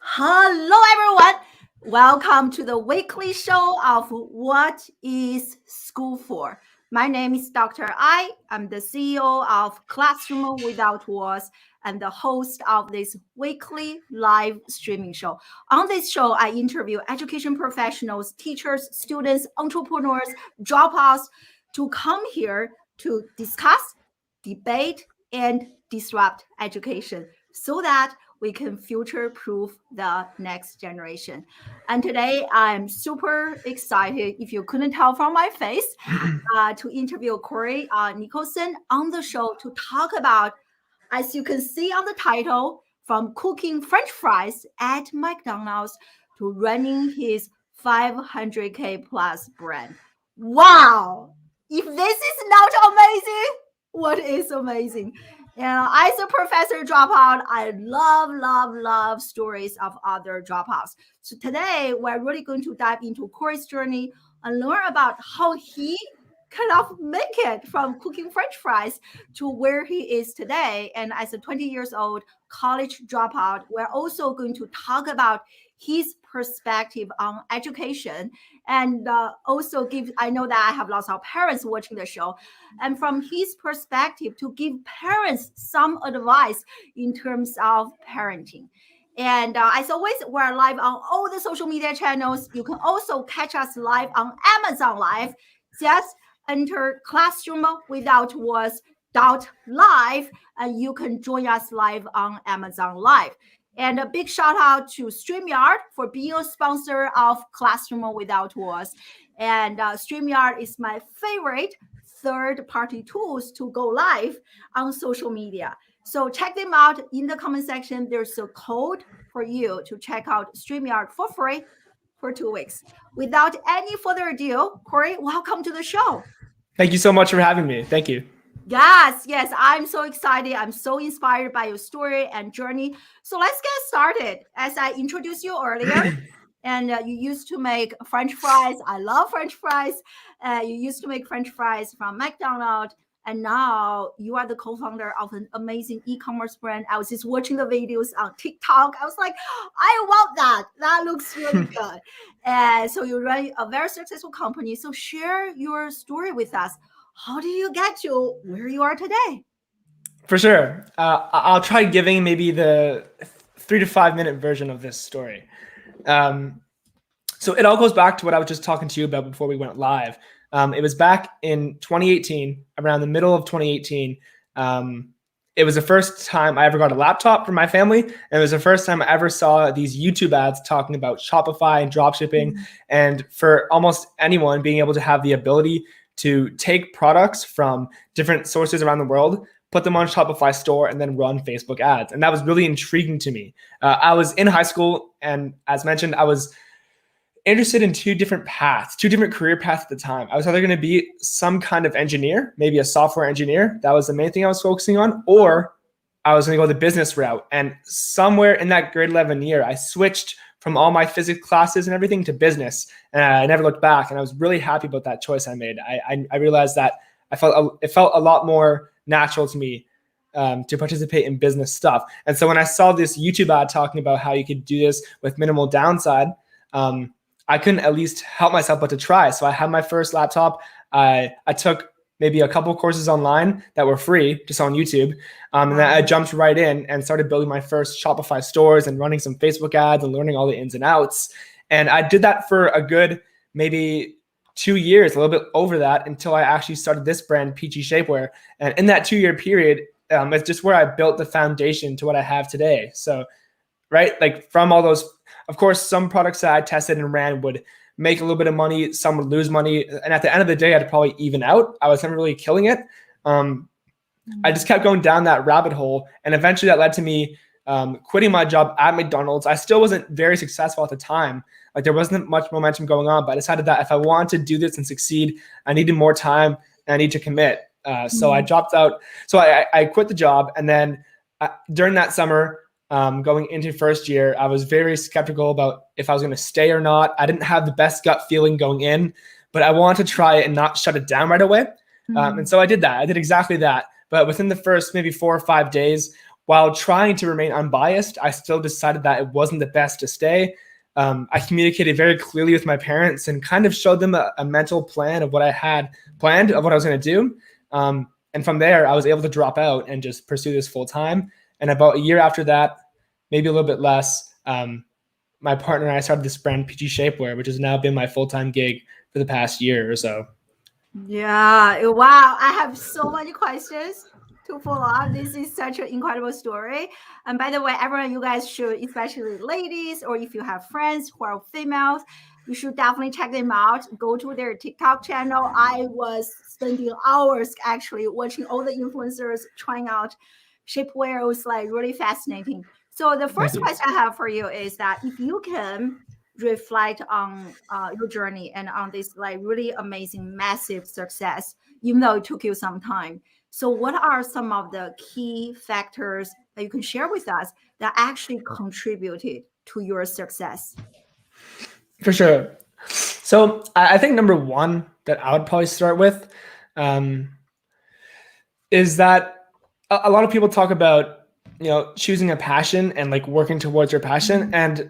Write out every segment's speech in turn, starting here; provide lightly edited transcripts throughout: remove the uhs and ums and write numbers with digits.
Hello, everyone. Welcome to the weekly show of What is School For? My name is Dr. I. I'm the CEO of Classroom Without Walls and the host of this weekly live streaming show. On this show, I interview education professionals, teachers, students, entrepreneurs, dropouts to come here to discuss, debate, and disrupt education so that we can future proof the next generation. And today I'm super excited, if you couldn't tell from my face, to interview Corey Nicholson on the show to talk about, as you can see on the title, from cooking French fries at McDonald's to running his 500K plus brand. Wow! If this is not amazing, what is amazing? As a professor dropout, I love stories of other dropouts. So today, we're really going to dive into Corey's journey and learn about how he kind of make it from cooking French fries to where he is today. And as a 20 years old college dropout, we're also going to talk about his perspective on education and also give, I know that I have lots of parents watching the show, and from his perspective to give parents some advice in terms of parenting. And as always, we're live on all the social media channels. You can also catch us live on Amazon Live. Just enter Classroom Without Walls .live and you can join us live on Amazon Live. And a big shout out to StreamYard for being a sponsor of Classroom Without Walls. And StreamYard is my favorite third-party tools to go live on social media. So check them out in the comment section. There's a code for you to check out StreamYard for free for 2 weeks. Without any further ado, Corey, welcome to the show. Thank you so much for having me. Thank you. Yes, I'm so excited. I'm so inspired by your story and journey. So let's get started. As I introduced you earlier, and you used to make French fries. I love French fries. You used to make French fries from McDonald's. And now you are the co-founder of an amazing e-commerce brand. I was just watching the videos on TikTok. I was like, I want that. That looks really good. And so you run a very successful company. So share your story with us. How did you get to where you are today? For sure. I'll try giving maybe the 3 to 5 minute version of this story. So it all goes back to what I was just talking to you about before we went live. It was back in 2018, around the middle of 2018. It was the first time I ever got a laptop from my family. And it was the first time I ever saw these YouTube ads talking about Shopify and dropshipping. And for almost anyone being able to have the ability to take products from different sources around the world, put them on Shopify store, and then run Facebook ads. And that was really intriguing to me. I was in high school, and as mentioned, I was interested in two different career paths at the time. I was either going to be some kind of engineer, maybe a software engineer. That was the main thing I was focusing on, or I was going to go the business route. And somewhere in that grade 11 year, I switched from all my physics classes and everything to business. And I never looked back. And I was really happy about that choice I made. I realized that it felt a lot more natural to me to participate in business stuff. And so when I saw this YouTube ad talking about how you could do this with minimal downside, I couldn't at least help myself but to try. So I had my first laptop. I took maybe a couple courses online that were free, just on YouTube. And then I jumped right in and started building my first Shopify stores and running some Facebook ads and learning all the ins and outs. And I did that for a good maybe 2 years, a little bit over that, until I actually started this brand, Peachy Shapewear. And in that 2-year period, it's just where I built the foundation to what I have today. So, right, like from all those, of course, some products that I tested and ran would make a little bit of money, some would lose money. And at the end of the day, I'd probably even out. I was never really killing it. I just kept going down that rabbit hole. And eventually that led to me quitting my job at McDonald's. I still wasn't very successful at the time. Like there wasn't much momentum going on, but I decided that if I wanted to do this and succeed, I needed more time and I need to commit. So I dropped out. So I quit the job. And then during that summer, going into first year, I was very skeptical about if I was going to stay or not. I didn't have the best gut feeling going in, but I wanted to try it and not shut it down right away. And so I did that. I did exactly that. But within the first maybe 4 or 5 days, while trying to remain unbiased, I still decided that it wasn't the best to stay. I communicated very clearly with my parents and kind of showed them a mental plan of what I had planned, of what I was going to do. And from there, I was able to drop out and just pursue this full time. And about a year after that, maybe a little bit less, my partner and I started this brand, Peachy Shapewear, which has now been my full-time gig for the past year or so. Yeah, wow. I have so many questions to follow up. This is such an incredible story. And by the way, everyone, you guys should, especially ladies, or if you have friends who are females, you should definitely check them out. Go to their TikTok channel. I was spending hours actually watching all the influencers trying out shapewear. It was like really fascinating. So the first question I have for you is that if you can reflect on your journey and on this like really amazing, massive success, even though it took you some time. So what are some of the key factors that you can share with us that actually contributed to your success? For sure. So I think number one that I would probably start with is that a lot of people talk about, choosing a passion and like working towards your passion, and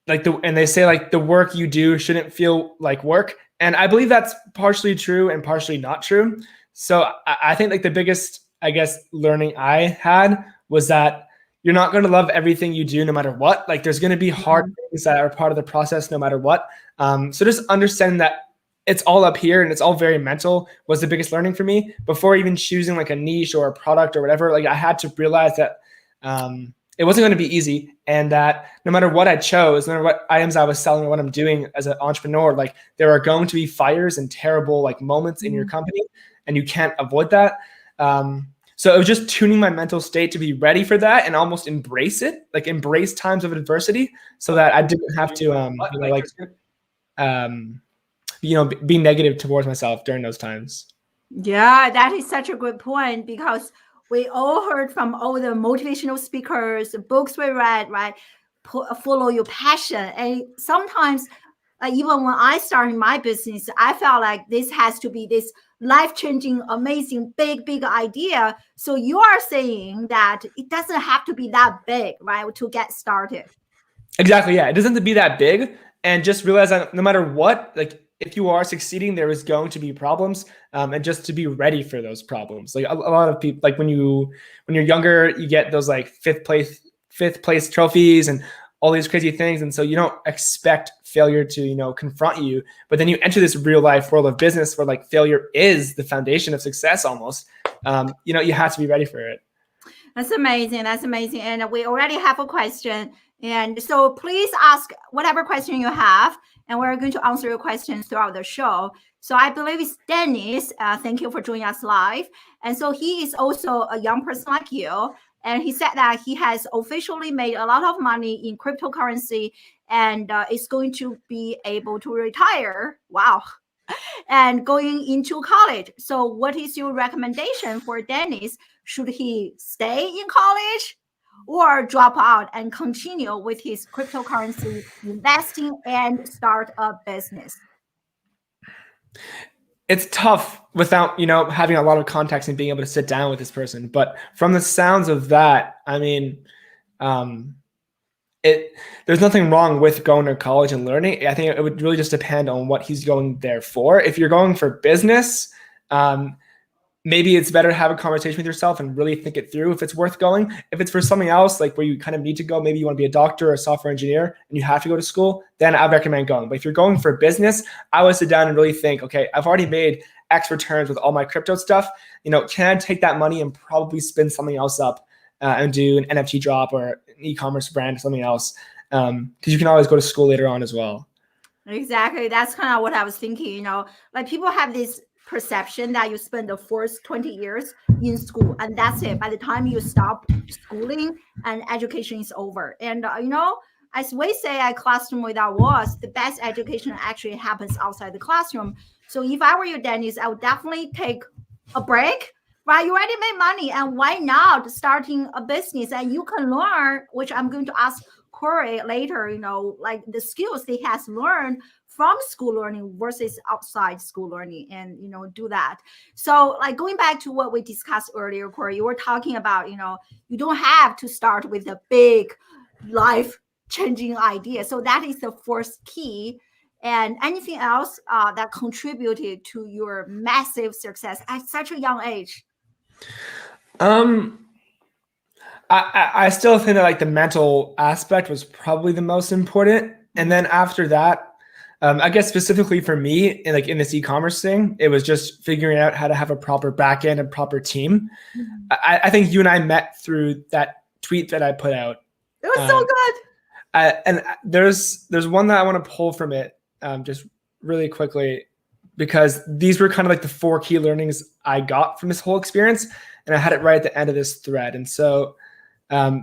and they say like the work you do shouldn't feel like work. And I believe that's partially true and partially not true. So I think like the biggest, I guess, learning I had was that you're not going to love everything you do no matter what. Like there's going to be hard things that are part of the process no matter what. So just understanding that it's all up here and it's all very mental was the biggest learning for me. Before even choosing like a niche or a product or whatever, like I had to realize that it wasn't going to be easy, and that no matter what I chose, no matter what items I was selling or what I'm doing as an entrepreneur, like there are going to be fires and terrible like moments in your company, and you can't avoid that. So it was just tuning my mental state to be ready for that and almost embrace it, like embrace times of adversity, so that I didn't have to be negative towards myself during those times. Yeah, that is such a good point, because we all heard from all the motivational speakers, the books we read, right? Follow your passion. And sometimes, even when I started my business, I felt like this has to be this life-changing, amazing, big idea. So you are saying that it doesn't have to be that big, right, to get started. Exactly. Yeah. It doesn't have to be that big, and just realize that no matter what, like if you are succeeding, there is going to be problems, and just to be ready for those problems. Like a lot of people, like when you're younger, you get those like fifth place trophies and all these crazy things, and so you don't expect failure to confront you. But then you enter this real life world of business where like failure is the foundation of success almost. You have to be ready for it. That's amazing. That's amazing. And we already have a question. And so please ask whatever question you have, and we're going to answer your questions throughout the show. So I believe it's Dennis. Thank you for joining us live. And so he is also a young person like you. And he said that he has officially made a lot of money in cryptocurrency and is going to be able to retire. Wow. And going into college. So what is your recommendation for Dennis? Should he stay in college or drop out and continue with his cryptocurrency investing and start a business? It's tough without, having a lot of context and being able to sit down with this person. But from the sounds of that, I mean, there's nothing wrong with going to college and learning. I think it would really just depend on what he's going there for. If you're going for business, maybe it's better to have a conversation with yourself and really think it through if it's worth going. If it's for something else, like where you kind of need to go, maybe you want to be a doctor or a software engineer and you have to go to school, then I recommend going. But if you're going for business, I would sit down and really think, okay, I've already made X returns with all my crypto stuff. Can I take that money and probably spin something else up and do an NFT drop or an e-commerce brand or something else? Because you can always go to school later on as well. Exactly. That's kind of what I was thinking. Like people have this perception that you spend the first 20 years in school and that's it. By the time you stop schooling and education is over. And as we say at Classroom Without Walls, the best education actually happens outside the classroom. So if I were you, Dennis, I would definitely take a break right? You already made money, and why not starting a business? And you can learn, which I'm going to ask Corey later, like the skills he has learned from school learning versus outside school learning, and do that. So like going back to what we discussed earlier, Corey, you were talking about, you don't have to start with a big life changing idea. So that is the first key. And anything else that contributed to your massive success at such a young age? I still think that like the mental aspect was probably the most important. And then after that, I guess specifically for me, in this e-commerce thing, it was just figuring out how to have a proper backend and proper team. Mm-hmm. I think you and I met through that tweet that I put out. It was so good. And there's one that I want to pull from it just really quickly, because these were kind of like the 4 key learnings I got from this whole experience, and I had it right at the end of this thread. And so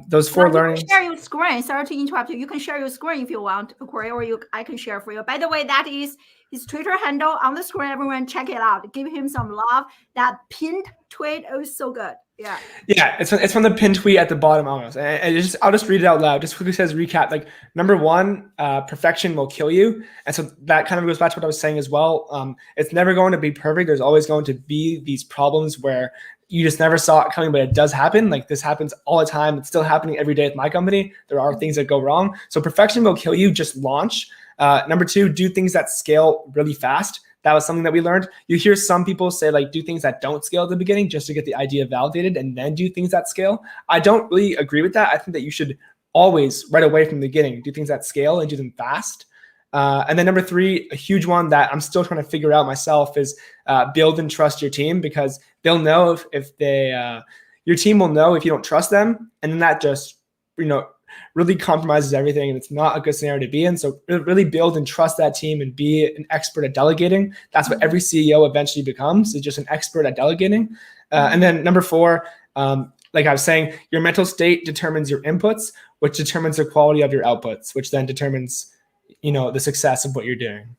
those 4 learnings. You can share your screen. Sorry to interrupt you. You can share your screen if you want, Corey, or I can share for you. By the way, that is his Twitter handle on the screen. Everyone check it out. Give him some love. That pinned tweet is so good. Yeah. Yeah, it's from the pinned tweet at the bottom almost. And I'll just read it out loud. Just quickly says recap. Like, number 1, perfection will kill you. And so that kind of goes back to what I was saying as well. It's never going to be perfect. There's always going to be these problems where you just never saw it coming, but it does happen. Like, this happens all the time. It's still happening every day at my company. There are things that go wrong. So perfection will kill you. Just launch. Number 2, do things that scale really fast. That was something that we learned. You hear some people say, like, do things that don't scale at the beginning just to get the idea validated and then do things that scale. I don't really agree with that. I think that you should always, right away from the beginning, do things that scale and do them fast. And then number 3, a huge one that I'm still trying to figure out myself is build and trust your team, because they'll know if your team will know if you don't trust them. And then that just, really compromises everything, and it's not a good scenario to be in. So really build and trust that team and be an expert at delegating. That's what every CEO eventually becomes, is just an expert at delegating. And then number 4, like I was saying, your mental state determines your inputs, which determines the quality of your outputs, which then determines, the success of what you're doing.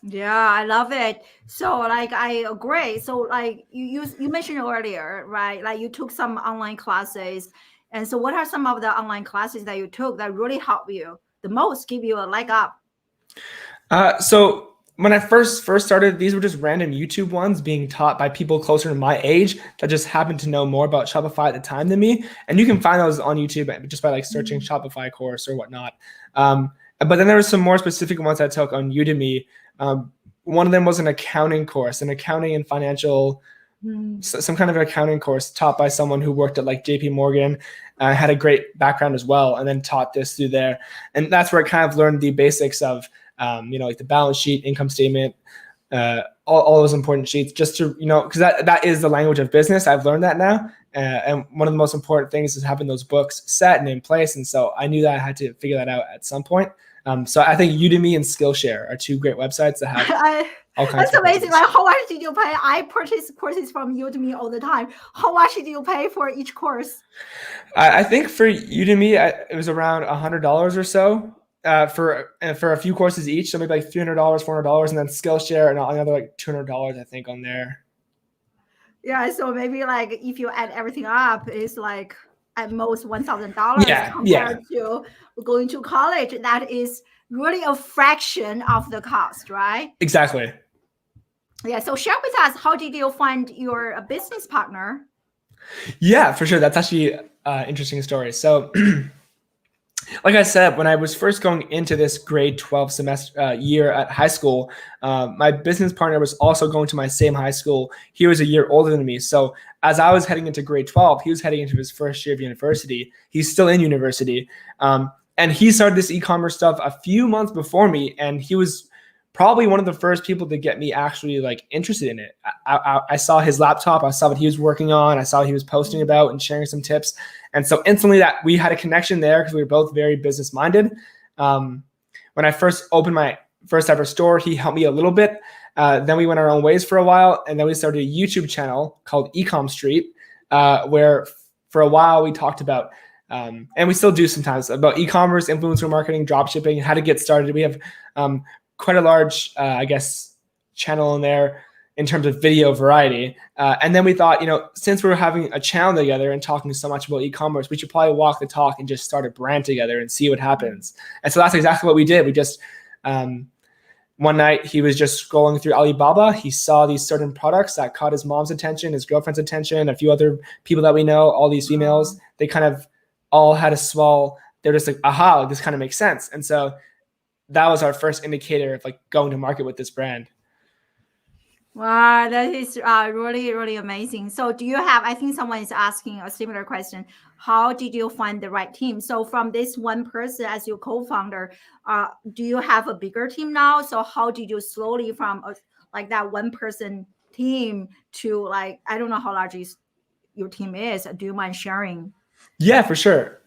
Yeah, I love it. So like, I agree. So like you mentioned earlier, right? Like you took some online classes. And so what are some of the online classes that you took that really helped you the most, give you a leg up? So when I first started, these were just random YouTube ones being taught by people closer to my age that just happened to know more about Shopify at the time than me. And you can find those on YouTube just by like searching Shopify course or whatnot. But then there were some more specific ones I took on Udemy. One of them was an accounting course, an accounting and financial, some kind of an accounting course taught by someone who worked at like JP Morgan, had a great background as well, and then taught this through there. And that's where I kind of learned the basics of, like the balance sheet, income statement, all those important sheets, just to, because that is the language of business. I've learned that now. And one of the most important things is having those books set and in place. And so I knew that I had to figure that out at some point. So I think Udemy and Skillshare are 2 great websites that have all kinds That's of amazing. courses. Like, how much did you pay? I purchase courses from Udemy all the time. How much did you pay for each course? I think for Udemy, it was around $100 or so for a few courses each. So maybe like $300, $400, and then Skillshare and another like $200, I think, on there. Yeah, so maybe like if you add everything up, it's like at most $1,000 compared to going to college. That is really a fraction of the cost, right? Exactly. Yeah. So share with us, how did you find your business partner? Yeah, for sure. That's actually an interesting story. So like I said, when I was first going into this grade 12 semester year at high school, my business partner was also going to my same high school. He was a year older than me. So as I was heading into grade 12, he was heading into his first year of university. He's still in university. And he started this e-commerce stuff a few months before me. And he was probably one of the first people to get me actually like interested in it. I saw his laptop. I saw what he was working on. I saw what he was posting about and sharing some tips. And so instantly that we had a connection there because we were both very business minded. When I first opened my first ever store, he helped me a little bit. Then we went our own ways for a while. And then we started a YouTube channel called Ecom Street, where for a while we talked about, and we still do sometimes, about e-commerce, influencer marketing, drop shipping, and how to get started. We have quite a large, channel in there. in terms of video variety. And then we thought, since we were having a channel together and talking so much about e-commerce, we should probably walk the talk and just start a brand together and see what happens. And so that's exactly what we did. We just, one night he was just scrolling through Alibaba. He saw these certain products that caught his mom's attention, his girlfriend's attention, a few other people that we know, all these females, they kind of all had a small, they're just like, aha, this kind of makes sense. And so that was our first indicator of like going to market with this brand. Wow, that is really, really amazing. So do you have, I think someone is asking a similar question. How did you find the right team? So from this one person as your co-founder, do you have a bigger team now? So how did you slowly from like that one person team to like, I don't know how large your team is. Do you mind sharing? Yeah, for sure.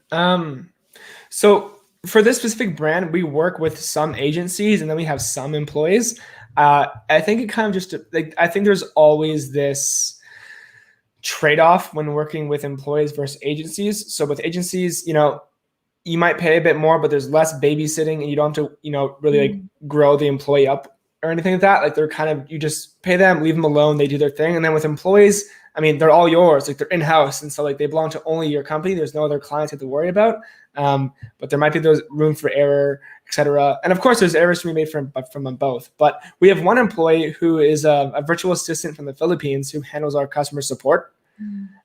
So for this specific brand, we work with some agencies and then we have some employees. I think it kind of just like, I think there's always this trade-off when working with employees versus agencies. So with agencies, you might pay a bit more, but there's less babysitting and you don't have to, really like grow the employee up or anything like that. Like they're kind of, you just pay them, leave them alone, they do their thing. And then with employees, I mean, they're all yours, like they're in-house. And so like they belong to only your company. There's no other clients you have to worry about. But there might be those room for error, et cetera. And of course there's errors to be made from them both. But we have one employee who is a virtual assistant from the Philippines who handles our customer support.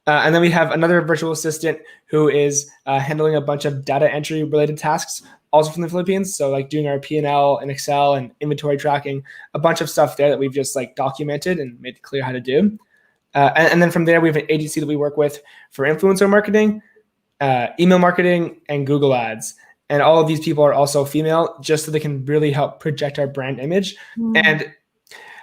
And then we have another virtual assistant who is handling a bunch of data entry related tasks, also from the Philippines. So like doing our P&L in Excel and inventory tracking, a bunch of stuff there that we've just like documented and made clear how to do. And then from there, we have an agency that we work with for influencer marketing, email marketing, and Google ads. And all of these people are also female, just so they can really help project our brand image. And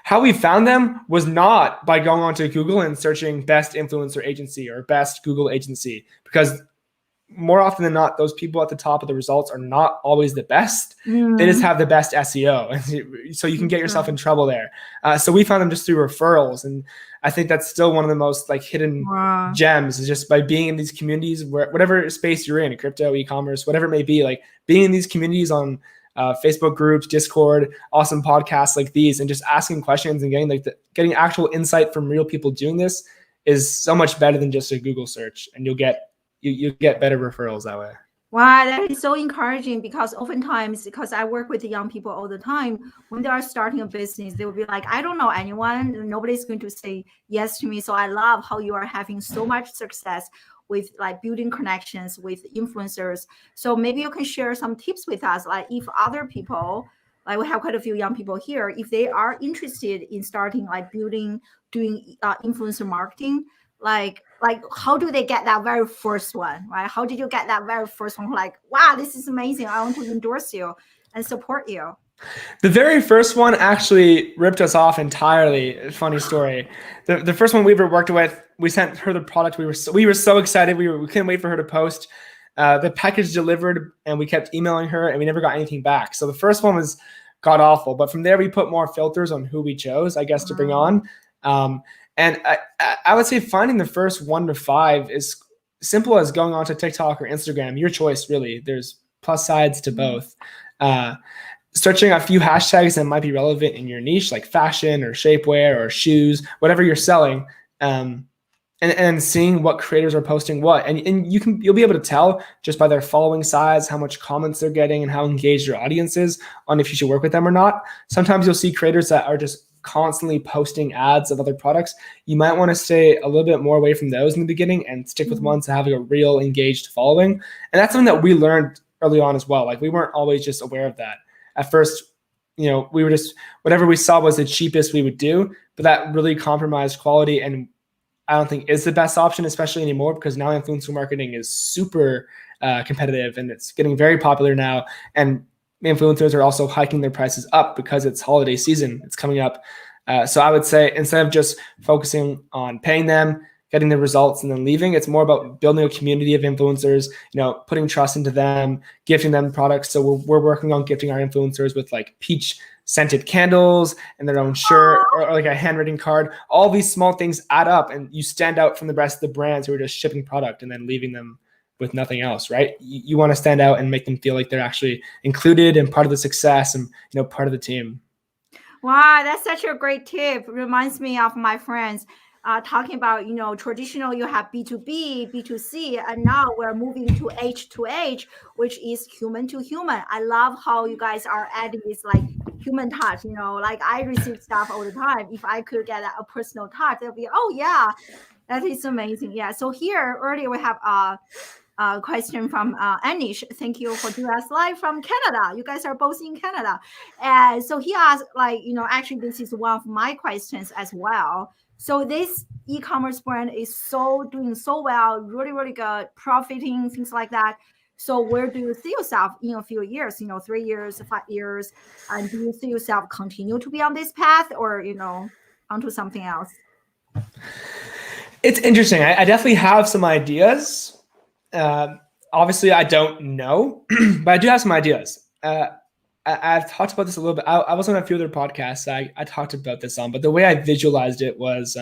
how we found them was not by going onto Google and searching best influencer agency or best Google agency, because more often than not, those people at the top of the results are not always the best. They just have the best SEO. So you can get yourself in trouble there. So we found them just through referrals. And I think that's still one of the most like hidden gems, is just by being in these communities, where whatever space you're in, crypto, e-commerce, whatever it may be, like being in these communities on Facebook groups, Discord, awesome podcasts like these, and just asking questions and getting actual insight from real people doing this is so much better than just a Google search. And you'll get better referrals that way. Wow, that is so encouraging, because oftentimes, because I work with the young people all the time, when they are starting a business, they will be like, I don't know anyone, nobody's going to say yes to me. So I love how you are having so much success with like building connections with influencers. So maybe you can share some tips with us, like if other people, like we have quite a few young people here, if they are interested in starting like doing influencer marketing, like how do they get that very first one, right? How did you get that very first one? Like, wow, this is amazing. I want to endorse you and support you. The very first one actually ripped us off entirely. Funny story. The first one we ever worked with, we sent her the product. We were so excited. We couldn't wait for her to post. The package delivered, and we kept emailing her, and we never got anything back. So the first one was god awful. But from there, we put more filters on who we chose, I guess, to bring on. And I would say finding the first 1 to 5 is simple as going onto TikTok or Instagram. Your choice, really. There's plus sides to both. Searching a few hashtags that might be relevant in your niche, like fashion or shapewear or shoes, whatever you're selling, and seeing what creators are posting what. And you'll be able to tell just by their following size, how much comments they're getting and how engaged your audience is on if you should work with them or not. Sometimes you'll see creators that are just constantly posting ads of other products. You might want to stay a little bit more away from those in the beginning and stick with ones that have a real engaged following. And that's something that we learned early on as well. Like we weren't always just aware of that. At first, we were just, whatever we saw was the cheapest we would do, but that really compromised quality, and I don't think is the best option, especially anymore, because now influencer marketing is super competitive and it's getting very popular now. And influencers are also hiking their prices up because it's holiday season. It's coming up. So I would say instead of just focusing on paying them, getting the results, and then leaving, it's more about building a community of influencers, putting trust into them, gifting them products. So we're working on gifting our influencers with like peach scented candles and their own shirt or like a handwritten card. All these small things add up, and you stand out from the rest of the brands who are just shipping product and then leaving them with nothing else, right? You want to stand out and make them feel like they're actually included and part of the success and part of the team. Wow, that's such a great tip. Reminds me of my friends talking about, traditional you have B2B, B2C, and now we're moving to H, which is human to human. I love how you guys are adding this like human touch, like I receive stuff all the time. If I could get a personal touch, they'll be, oh yeah, that is amazing. Yeah. So here earlier we have question from Anish. Thank you for doing us live from Canada. You guys are both in Canada. And so he asked, actually, this is one of my questions as well. So this e-commerce brand is doing so well, really, really good, profiting, things like that. So where do you see yourself in a few years, 3 years, 5 years? And do you see yourself continue to be on this path or, onto something else? It's interesting. I definitely have some ideas. Obviously, I don't know, but I do have some ideas. I've talked about this a little bit. I was on a few other podcasts I talked about this on, but the way I visualized it was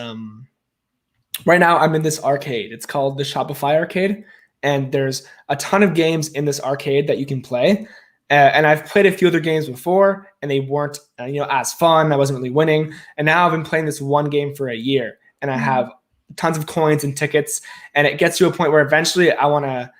right now I'm in this arcade. It's called the Shopify Arcade, and there's a ton of games in this arcade that you can play. And I've played a few other games before, and they weren't as fun. I wasn't really winning. And now I've been playing this one game for a year, and I have tons of coins and tickets, and it gets to a point where eventually I want to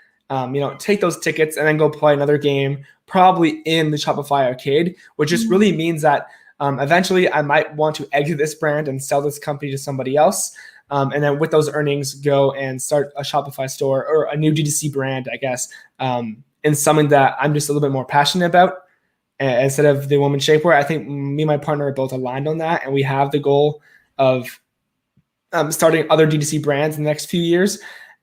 take those tickets and then go play another game, probably in the Shopify Arcade, which just really means that eventually I might want to exit this brand and sell this company to somebody else. And then with those earnings, go and start a Shopify store or a new D2C brand, I guess, in something that I'm just a little bit more passionate about instead of the woman shapewear. I think me and my partner are both aligned on that, and we have the goal of starting other D2C brands in the next few years.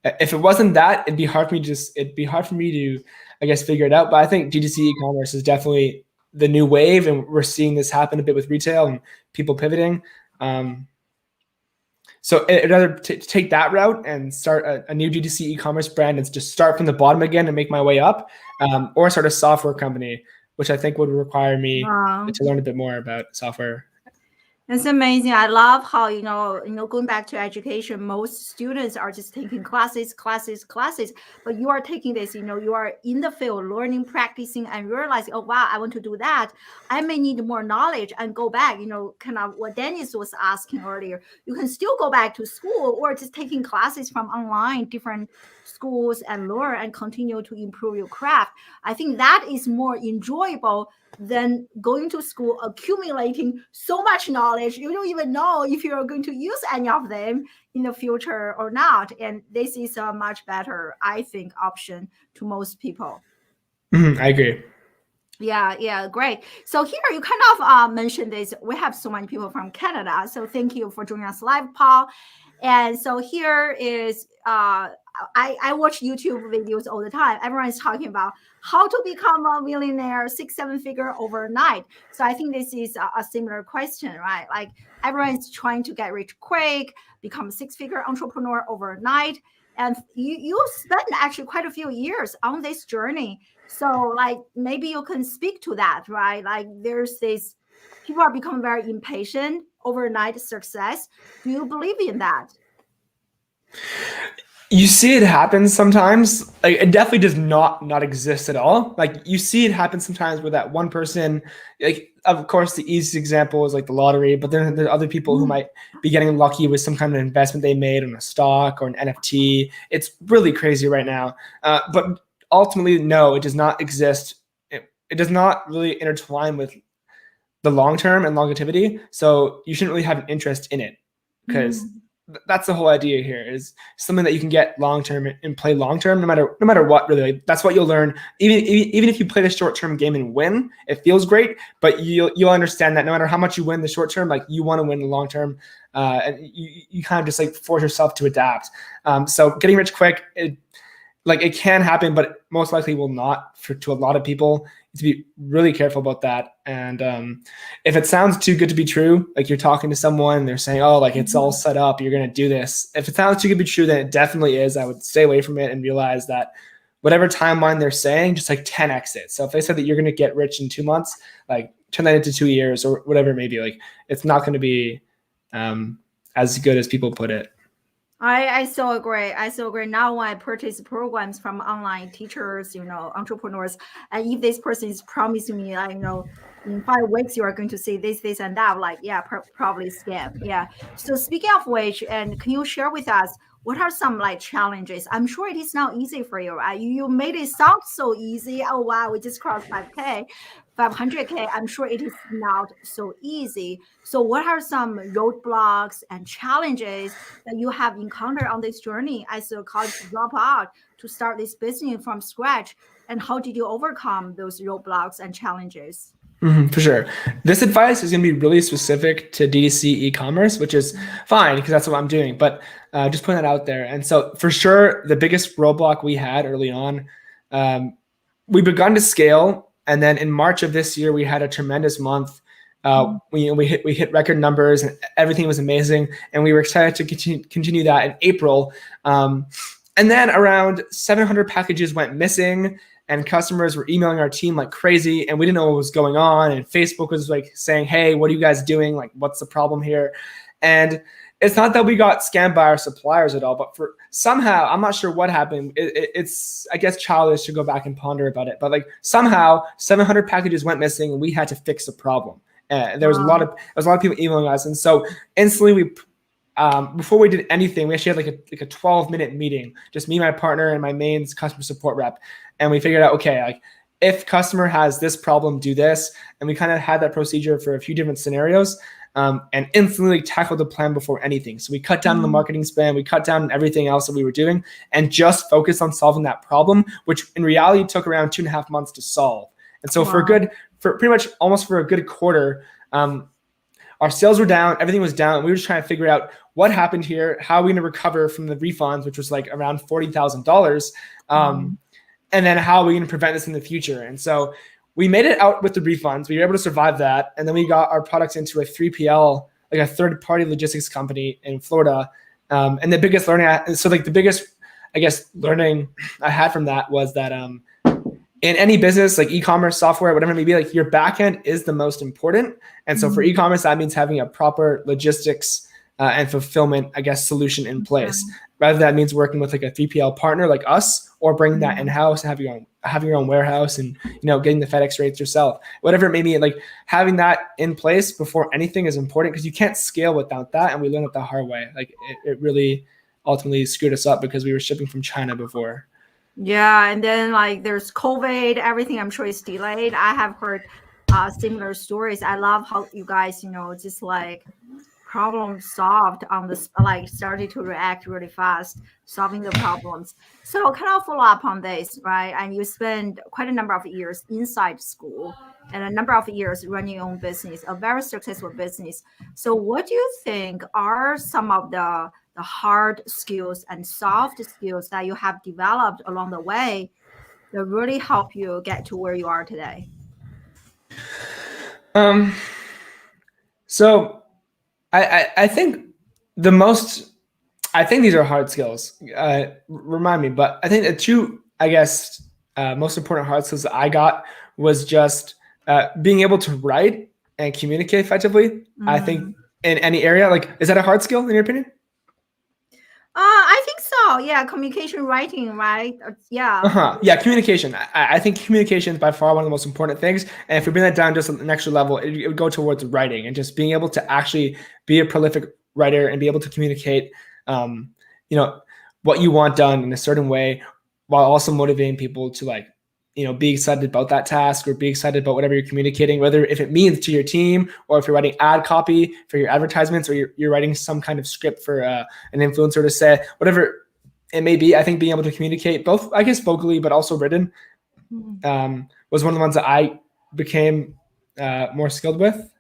If it wasn't that, it'd be hard for me to, I guess, figure it out. But I think D2C e-commerce is definitely the new wave, and we're seeing this happen a bit with retail and people pivoting. So I'd rather take that route and start a new D2C e-commerce brand and just start from the bottom again and make my way up, or start a software company, which I think would require me to learn a bit more about software. It's amazing. I love how, going back to education, most students are just taking classes, but you are taking this, you are in the field, learning, practicing, and realizing, oh, wow, I want to do that. I may need more knowledge and go back, kind of what Dennis was asking earlier. You can still go back to school or just taking classes from online, different schools, and learn and continue to improve your craft. I think that is more enjoyable than going to school, accumulating so much knowledge. You don't even know if you're going to use any of them in the future or not. And this is a much better, I think, option to most people. I agree. Yeah, great. So here you kind of mentioned this. We have so many people from Canada. So thank you for joining us live, Paul. And so here is, I watch YouTube videos all the time. Everyone is talking about how to become a millionaire, 6-7 figure overnight. So I think this is a similar question, right? Like everyone is trying to get rich quick, become a 6-figure entrepreneur overnight. And you spent actually quite a few years on this journey. So like maybe you can speak to that, right? Like there's this, people are becoming very impatient, overnight success. Do you believe in that? You see it happen sometimes. Like it definitely does not exist at all. Like you see it happen sometimes with that one person. Like of course the easiest example is like the lottery, but then there are other people who might be getting lucky with some kind of investment they made on a stock or an NFT. It's really crazy right now. But ultimately, no, it does not exist. It does not really intertwine with the long term and longevity. So you shouldn't really have an interest in it because that's the whole idea here, is something that you can get long term and play long term, no matter what. Really, that's what you'll learn. Even if you play the short term game and win, it feels great, but you'll understand that no matter how much you win the short term, like you want to win the long term, and you kind of just like force yourself to adapt. So getting rich quick, it can happen, but most likely will not to a lot of people. To be really careful about that. And if it sounds too good to be true, like you're talking to someone and they're saying, oh, like it's all set up, you're going to do this. If it sounds too good to be true, then it definitely is. I would stay away from it and realize that whatever timeline they're saying, just like 10x it. So if they said that you're going to get rich in 2 months, like turn that into 2 years or whatever it may be. Like it's not going to be as good as people put it. I so agree. I so agree. Now when I purchase programs from online teachers, entrepreneurs, and if this person is promising me, in 5 weeks you are going to see this, and that, like, yeah, probably scam. Yeah. So speaking of which, and can you share with us what are some like challenges? I'm sure it is not easy for you, right? You made it sound so easy. Oh wow, we just crossed 5K. 500K, I'm sure it is not so easy. So, what are some roadblocks and challenges that you have encountered on this journey as a college dropout to start this business from scratch? And how did you overcome those roadblocks and challenges? For sure. This advice is going to be really specific to DTC e-commerce, which is fine because that's what I'm doing. But just putting that out there. And so, for sure, the biggest roadblock we had early on, we begun to scale, and then in March of this year, we had a tremendous month. We hit record numbers, and everything was amazing. And we were excited to continue that in April. And then around 700 packages went missing, and customers were emailing our team like crazy, and we didn't know what was going on. And Facebook was like saying, "Hey, what are you guys doing? Like, what's the problem here?" And it's not that we got scammed by our suppliers at all, but for somehow, I'm not sure what happened. It's, I guess, childish to go back and ponder about it, but like somehow 700 packages went missing, and we had to fix the problem. There was a lot of people emailing us, and so instantly we. Before we did anything, we actually had like a 12-minute meeting, just me, my partner, and my main customer support rep, and we figured out, okay, like if customer has this problem, do this, and we kind of had that procedure for a few different scenarios, and instantly tackled the plan before anything. So we cut down on the marketing spend, we cut down on everything else that we were doing, and just focused on solving that problem, which in reality took around 2.5 months to solve. And so for pretty much almost for a good quarter, our sales were down, everything was down. We were just trying to figure out what happened here, how are we going to recover from the refunds, which was like around $40,000, and then how are we going to prevent this in the future. And so we made it out with the refunds. We were able to survive that, and then we got our products into a 3PL, like a third-party logistics company in Florida. And the biggest learning, learning I had from that was that in any business, like e-commerce, software, whatever it may be, like your backend is the most important. And so for e-commerce, that means having a proper logistics and fulfillment, I guess, solution in place. Rather, that means working with like a 3PL partner like us, or bringing that in-house and having your own warehouse, and getting the FedEx rates yourself. Whatever it may be, like having that in place before anything is important, because you can't scale without that. And we learned it the hard way. Like it really ultimately screwed us up because we were shipping from China before. Yeah, and then like there's COVID, everything I'm sure is delayed. I have heard similar stories. I love how you guys, just like problem solved on this, like started to react really fast, solving the problems. So kind of follow up on this, right? And you spend quite a number of years inside school and a number of years running your own business, a very successful business. So what do you think are some of the hard skills and soft skills that you have developed along the way that really help you get to where you are today? So I think I think these are hard skills. Remind me, but I think the two, I guess, most important hard skills that I got was just being able to write and communicate effectively. I think in any area, like, is that a hard skill in your opinion? I think so. Yeah, communication, writing, right? Yeah. Yeah, communication. I think communication is by far one of the most important things. And if we bring that down just an extra level, it would go towards writing and just being able to actually be a prolific writer and be able to communicate, what you want done in a certain way, while also motivating people to be excited about that task or be excited about whatever you're communicating, whether if it means to your team or if you're writing ad copy for your advertisements, or you're writing some kind of script for an influencer to say, whatever it may be. I think being able to communicate both, I guess, vocally, but also written was one of the ones that I became more skilled with.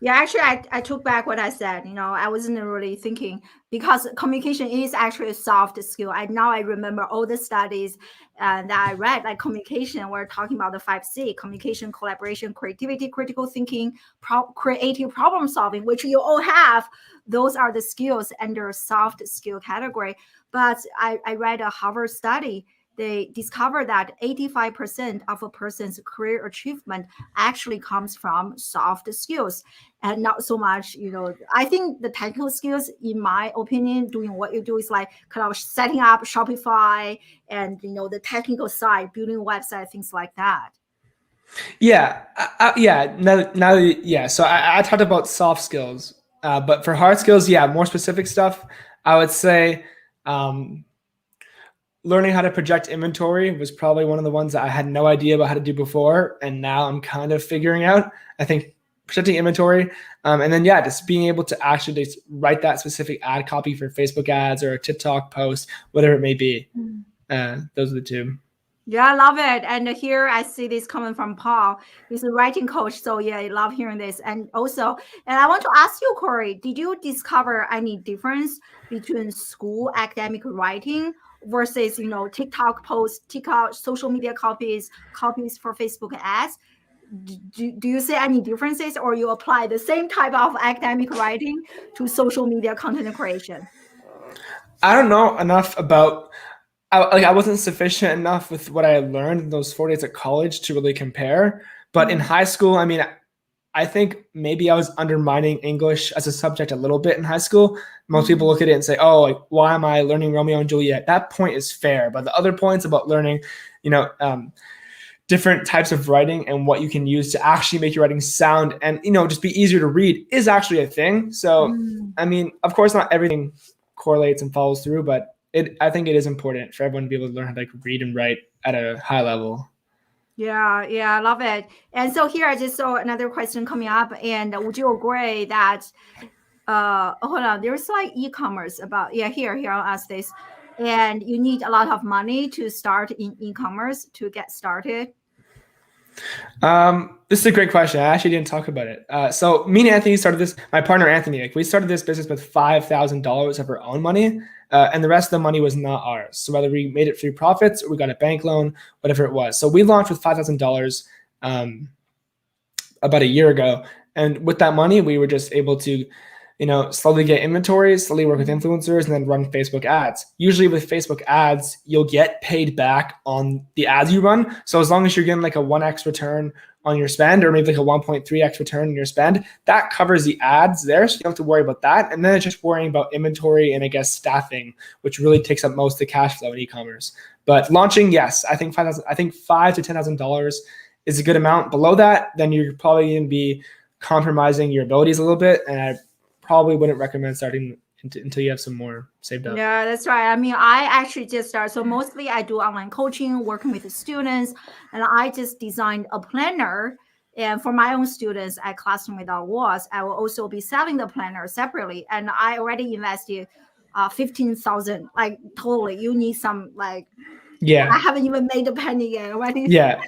Yeah, actually, I took back what I said. I wasn't really thinking, because communication is actually a soft skill. I remember all the studies that I read, like communication. We're talking about the 5C: communication, collaboration, creativity, critical thinking, creative problem solving, which you all have. Those are the skills under soft skill category. But I read a Harvard study. they discover that 85% of a person's career achievement actually comes from soft skills and not so much, I think the technical skills, in my opinion, doing what you do is like kind of setting up Shopify and, the technical side, building a website, things like that. Yeah. Yeah. Yeah. So I talked about soft skills, but for hard skills, yeah, more specific stuff, I would say, learning how to project inventory was probably one of the ones that I had no idea about how to do before. And now I'm kind of figuring out, I think, projecting inventory. And then, yeah, just being able to actually just write that specific ad copy for Facebook ads or a TikTok post, whatever it may be. Those are the two. Yeah, I love it. And here I see this coming from Paul. He's a writing coach. So yeah, I love hearing this. And I want to ask you, Corey, did you discover any difference between school academic writing versus, TikTok posts, TikTok social media copies for Facebook ads? Do you see any differences, or you apply the same type of academic writing to social media content creation? I don't know enough about, I wasn't sufficient enough with what I learned in those 4 days at college to really compare. But in high school, I mean, I think maybe I was undermining English as a subject a little bit in high school. Most people look at it and say, oh, like, why am I learning Romeo and Juliet? That point is fair. But the other points about learning, different types of writing and what you can use to actually make your writing sound and, just be easier to read is actually a thing. So, I mean, of course, not everything correlates and follows through, but I think it is important for everyone to be able to learn how to read and write at a high level. Yeah, I love it. And so here I just saw another question coming up. And would you agree that, hold on, there's like e-commerce about, here I'll ask this. And you need a lot of money to start in e-commerce to get started? This is a great question. I actually didn't talk about it. So me and Anthony started this, my partner Anthony, we started this business with $5,000 of our own money. And the rest of the money was not ours. So whether we made it through profits or we got a bank loan, whatever it was. So we launched with $5,000 about a year ago. And with that money, we were just able to, slowly get inventories, slowly work with influencers, and then run Facebook ads. Usually with Facebook ads, you'll get paid back on the ads you run. So as long as you're getting like a 1x return on your spend, or maybe like a 1.3x return on your spend, that covers the ads there. So you don't have to worry about that. And then it's just worrying about inventory and I guess staffing, which really takes up most of the cash flow in e-commerce. But launching, yes, I think $5,000 to $10,000 is a good amount. Below that, then you're probably going to be compromising your abilities a little bit. And I probably wouldn't recommend starting until you have some more saved up. Yeah, that's right. I mean, I actually just started. So mostly I do online coaching, working with the students, and I just designed a planner. And for my own students at Classroom Without Walls, I will also be selling the planner separately. And I already invested $15,000. Like totally, you need some like. Yeah. I haven't even made a penny yet. Already. Yeah.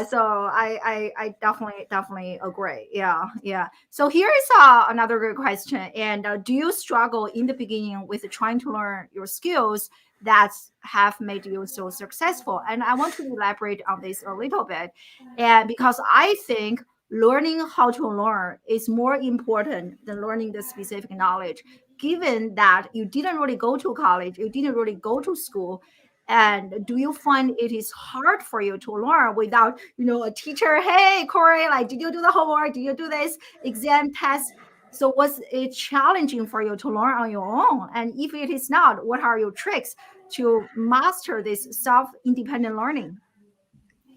So I definitely agree. Yeah. So here is another good question. And do you struggle in the beginning with trying to learn your skills that have made you so successful? And I want to elaborate on this a little bit. And because I think learning how to learn is more important than learning the specific knowledge, given that you didn't really go to college, you didn't really go to school. And do you find it is hard for you to learn without, a teacher? Hey, Corey, like, did you do the homework? Did you do this exam test? So was it challenging for you to learn on your own? And if it is not, what are your tricks to master this self-independent learning?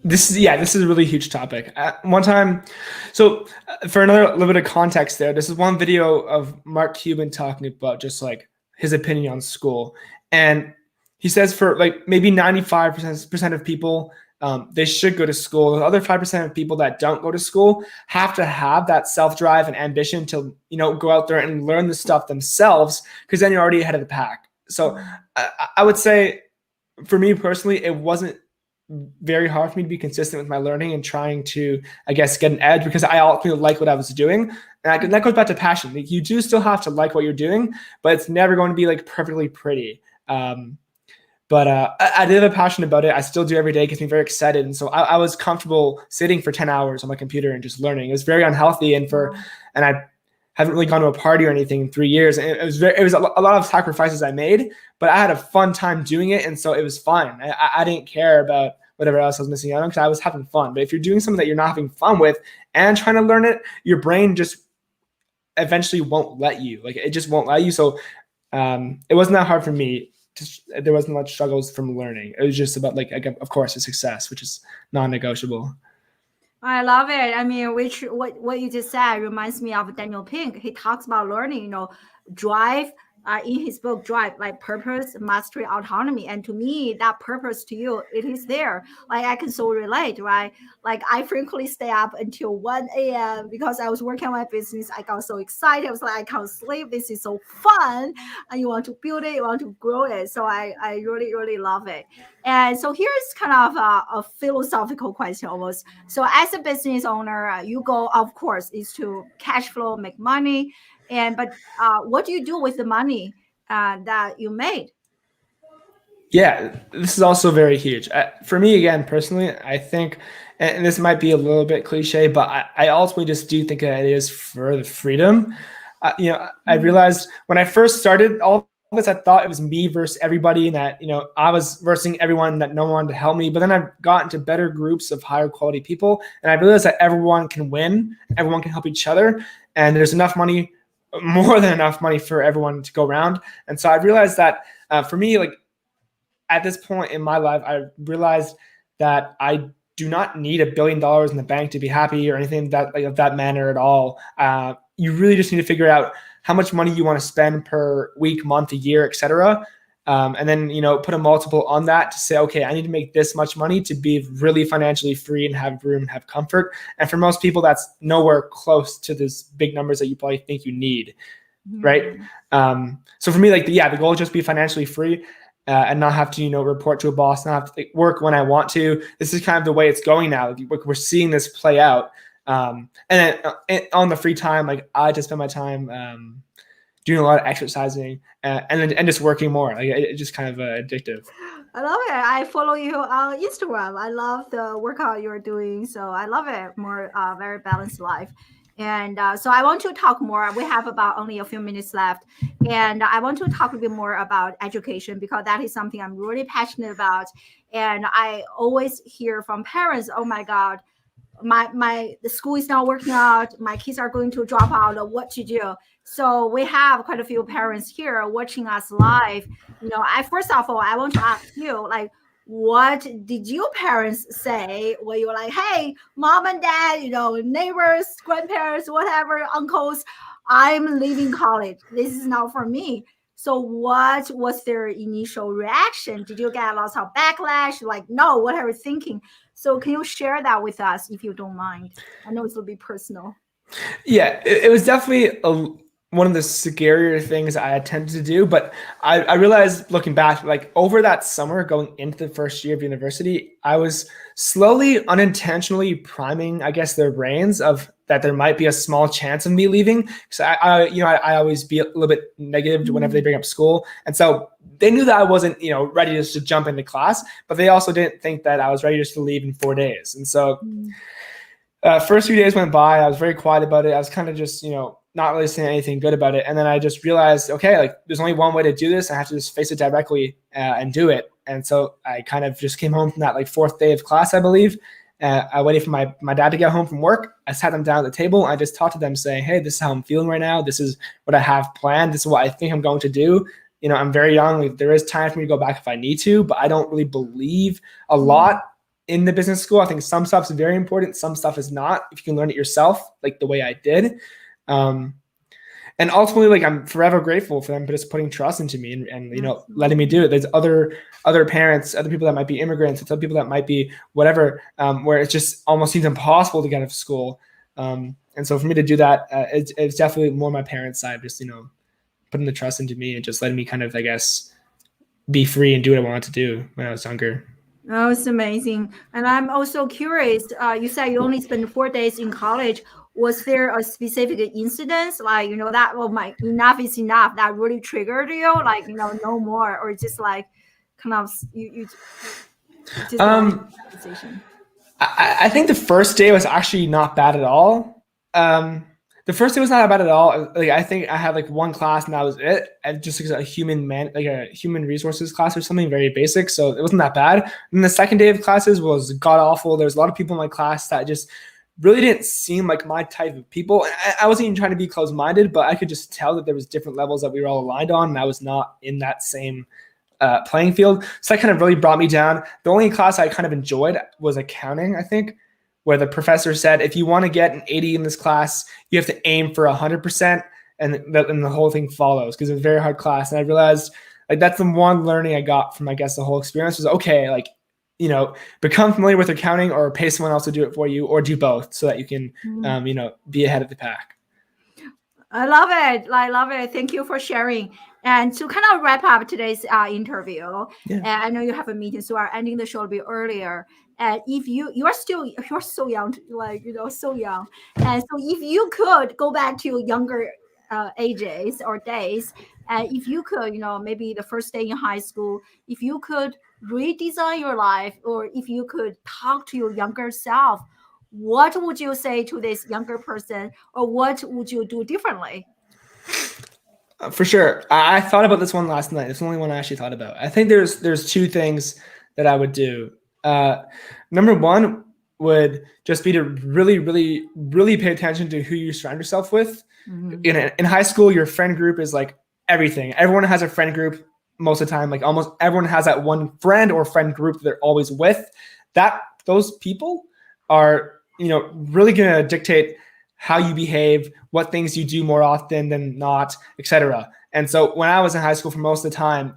This is a really huge topic. One time, so for another little bit of context there, this is one video of Mark Cuban talking about just like his opinion on school. And he says for like maybe 95% of people, they should go to school. The other 5% of people that don't go to school have to have that self-drive and ambition to, go out there and learn the stuff themselves, because then you're already ahead of the pack. So I would say for me personally, it wasn't very hard for me to be consistent with my learning and trying to, I guess, get an edge, because I ultimately like what I was doing. And that goes back to passion. Like, you do still have to like what you're doing, but it's never going to be like perfectly pretty. But I did have a passion about it. I still do every day. It gets me very excited. And so I was comfortable sitting for 10 hours on my computer and just learning. It was very unhealthy. And I haven't really gone to a party or anything in 3 years. And it was a lot of sacrifices I made, but I had a fun time doing it. And so it was fun. I didn't care about whatever else I was missing out on because I was having fun. But if you're doing something that you're not having fun with and trying to learn it, your brain just eventually won't let you. Like it just won't let you. So it wasn't that hard for me. There wasn't much struggles from learning. It was just about like of course, a success, which is non-negotiable. I love it. I mean, what you just said reminds me of Daniel Pink. He talks about learning, drive in his book, Drive, like purpose, mastery, autonomy. And to me, that purpose to you, it is there. Like I can so relate, right? Like I frequently stay up until 1 a.m. because I was working on my business. I got so excited. I was like, I can't sleep. This is so fun. And you want to build it, you want to grow it. So I really, really love it. And so here's kind of a philosophical question almost. So as a business owner, your goal, of course, is to cash flow, make money. But what do you do with the money that you made? Yeah, this is also very huge. For me, again, personally, I think, and this might be a little bit cliche, but I ultimately just do think that it is for the freedom. I realized when I first started all this, I thought it was me versus everybody, and that, I was versus everyone, that no one wanted to help me. But then I've got into better groups of higher quality people, and I realized that everyone can win, everyone can help each other, and there's enough money, more than enough money for everyone to go around. And so I realized that for me, like at this point in my life, I realized that I do not need $1 billion in the bank to be happy or anything that of that manner at all. You really just need to figure out how much money you want to spend per week, month, a year, etc. And then, put a multiple on that to say, okay, I need to make this much money to be really financially free and have room and have comfort. And for most people, that's nowhere close to these big numbers that you probably think you need, right? So for me, the goal is just be financially free and not have to, report to a boss, not have to work when I want to. This is kind of the way it's going now. We're seeing this play out. And then on the free time, I just spend my time doing a lot of exercising and just working more. It's just kind of addictive. I love it. I follow you on Instagram. I love the workout you're doing. So I love it. More very balanced life. And so I want to talk more. We have about only a few minutes left. And I want to talk a bit more about education because that is something I'm really passionate about. And I always hear from parents, oh my God, the school is not working out. My kids are going to drop out. What to do? So we have quite a few parents here watching us live. First of all, I want to ask you, what did your parents say when you were like, hey, mom and dad, neighbors, grandparents, whatever, uncles, I'm leaving college. This is not for me. So what was their initial reaction? Did you get lots of backlash? Like, no, what are you thinking? So can you share that with us if you don't mind? I know it's a little bit personal. Yeah, it was definitely one of the scarier things I attempted to do, but I realized looking back, over that summer going into the first year of university, I was slowly, unintentionally priming, I guess, their brains of that there might be a small chance of me leaving. So I always be a little bit negative whenever they bring up school, and so they knew that I wasn't ready just to jump into class, but they also didn't think that I was ready just to leave in 4 days. And so first few days went by, I was very quiet about it. I was kind of just not really saying anything good about it. And then I just realized, okay, there's only one way to do this. I have to just face it directly and do it. And so I kind of just came home from that fourth day of class, I believe. I waited for my dad to get home from work. I sat them down at the table. I just talked to them saying, hey, this is how I'm feeling right now. This is what I have planned. This is what I think I'm going to do. I'm very young. There is time for me to go back if I need to, but I don't really believe a lot in the business school. I think some stuff is very important. Some stuff is not, if you can learn it yourself, the way I did. And ultimately, I'm forever grateful for them for just putting trust into me and letting me do it. There's other parents, other people that might be immigrants, other people that might be whatever, where it just almost seems impossible to get out of school. And so for me to do that, it's definitely more my parents' side, just putting the trust into me and just letting me kind of, I guess, be free and do what I wanted to do when I was younger. Oh, it's amazing. And I'm also curious, you said you only spent 4 days in college. Was there a specific incident, that, oh my, enough is enough, that really triggered you, no more, or just kind of, you just decision? I think the first day was actually not bad at all. The first day was not bad at all. Like I think I had like one class and that was it. And just like a human resources class or something very basic. So it wasn't that bad. And the second day of classes was god awful. There's a lot of people in my class that just really didn't seem like my type of people. I wasn't even trying to be closed-minded, but I could just tell that there was different levels that we were all aligned on, and I was not in that same playing field. So that kind of really brought me down. The only class I kind of enjoyed was accounting, I think, where the professor said, if you want to get an 80 in this class, you have to aim for 100%, and the whole thing follows, because it's a very hard class. And I realized like that's the one learning I got from, I guess, the whole experience was, okay, like, you know, become familiar with accounting or pay someone else to do it for you, or do both so that you can, you know, be ahead of the pack. I love it. I love it. Thank you for sharing. And to kind of wrap up today's interview, and I know you have a meeting, so we're ending the show a bit earlier. And if you're so young, like, you know, so young. And so if you could go back to younger ages or days, and if you could, you know, maybe the first day in high school, if you could redesign your life, or if you could talk to your younger self, what would you say to this younger person, or what would you do differently? For sure. I thought about this one last night. It's the only one I actually thought about. I think there's two things that I would do. Number one would just be to really, really, really pay attention to who you surround yourself with. In high school, your friend group is like everything. Everyone has a friend group most of the time. Like almost everyone has that one friend or friend group that they're always with. Those people are, you know, really going to dictate how you behave, what things you do more often than not, etc. And so when I was in high school for most of the time,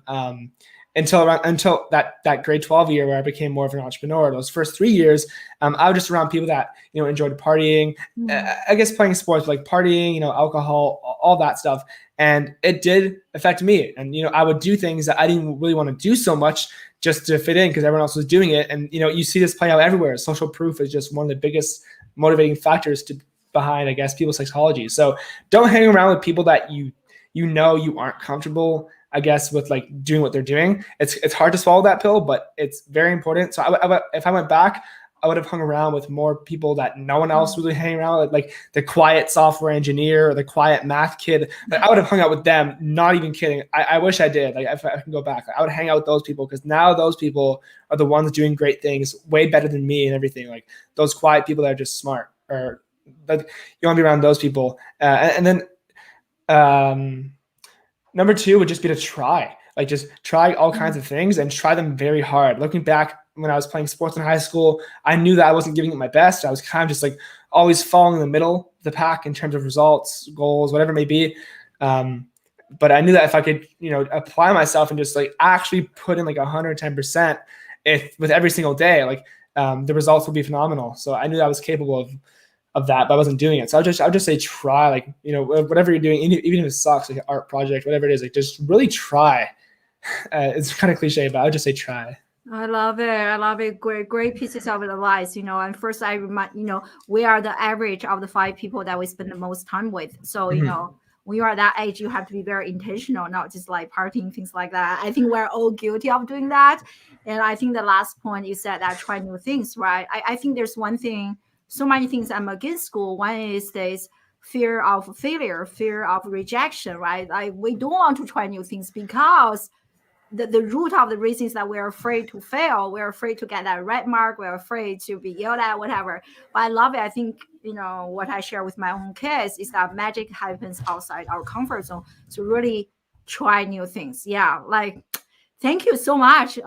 until that grade 12 year where I became more of an entrepreneur, those first 3 years, I was just around people that, you know, enjoyed partying, I guess playing sports, like partying, you know, alcohol, all that stuff. And it did affect me. And, you know, I would do things that I didn't really want to do so much just to fit in because everyone else was doing it. And, you know, you see this play out everywhere. Social proof is just one of the biggest motivating factors behind, I guess, people's psychology. So don't hang around with people that you know you aren't comfortable, I guess, with like doing what they're doing. It's hard to swallow that pill, but it's very important. So if I went back, I would have hung around with more people that no one else really hang around with, like the quiet software engineer or the quiet math kid. Like I would have hung out with them, not even kidding. I wish I did. Like if I can go back, I would hang out with those people, because now those people are the ones doing great things, way better than me and everything. Like those quiet people that are just smart, or that you want to be around those people. And then number two would just be to try. Like just try all kinds of things and try them very hard. Looking back, when I was playing sports in high school, I knew that I wasn't giving it my best. I was kind of just like always falling in the middle of the pack in terms of results, goals, whatever it may be. But I knew that if I could, you know, apply myself and just like actually put in like 110% with every single day, like the results would be phenomenal. So I knew that I was capable of that, but I wasn't doing it. So I would just say try, like, you know, whatever you're doing, even if it sucks, like an art project, whatever it is, like just really try. It's kind of cliche, but I would just say try. I love it. I love it. Great pieces of advice. You know, and first I remind, you know, we are the average of the 5 people that we spend the most time with. So, you know, when you are that age, you have to be very intentional, not just like partying, things like that. I think we're all guilty of doing that. And I think the last point you said, that try new things, right? I think there's one thing, so many things I'm against school. One is this fear of failure, fear of rejection, right? Like we don't want to try new things because the root of the reason is that we're afraid to fail. We're afraid to get that red mark. We're afraid to be yelled at, whatever. But I love it. I think, you know, what I share with my own kids is that magic happens outside our comfort zone. So really try new things. Yeah. Like, thank you so much.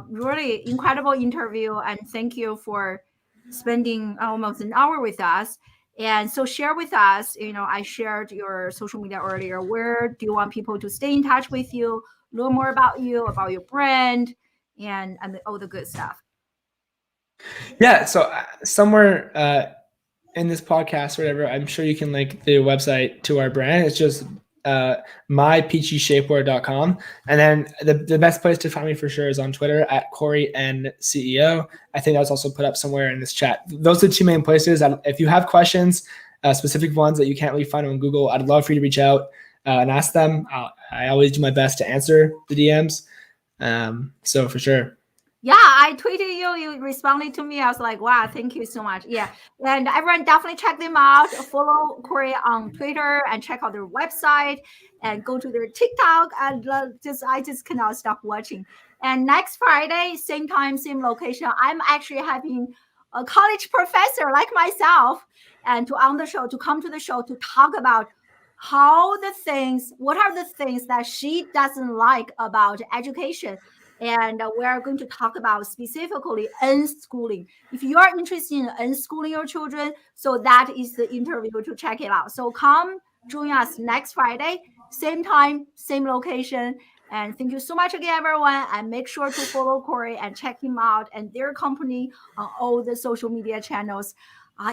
Really incredible interview. And thank you for spending almost an hour with us. And so share with us, you know, I shared your social media earlier. Where do you want people to stay in touch with you, learn more about you, about your brand, and all the good stuff? Yeah. So somewhere in this podcast or whatever, I'm sure you can link the website to our brand. It's just mypeachyshapewear.com. And then the best place to find me for sure is on Twitter at Corey N CEO. I think that was also put up somewhere in this chat. Those are the two main places. If you have questions, specific ones that you can't really find on Google, I'd love for you to reach out and ask them. I always do my best to answer the DMs. So for sure. Yeah, I tweeted you. You responded to me. I was like, wow, thank you so much. Yeah. And everyone definitely check them out. Follow Corey on Twitter and check out their website and go to their TikTok. And I just cannot stop watching. And next Friday, same time, same location, I'm actually having a college professor like myself and to on the show, to come to the show to talk about what are the things that she doesn't like about education, and we are going to talk about specifically unschooling. If you are interested in unschooling your children, so that is the interview to check it out. So come join us next Friday, same time, same location. And thank you so much again, everyone. And make sure to follow Corey and check him out and their company on all the social media channels.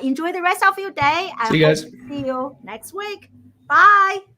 Enjoy the rest of your day and See you hope guys. to see you next week. Bye.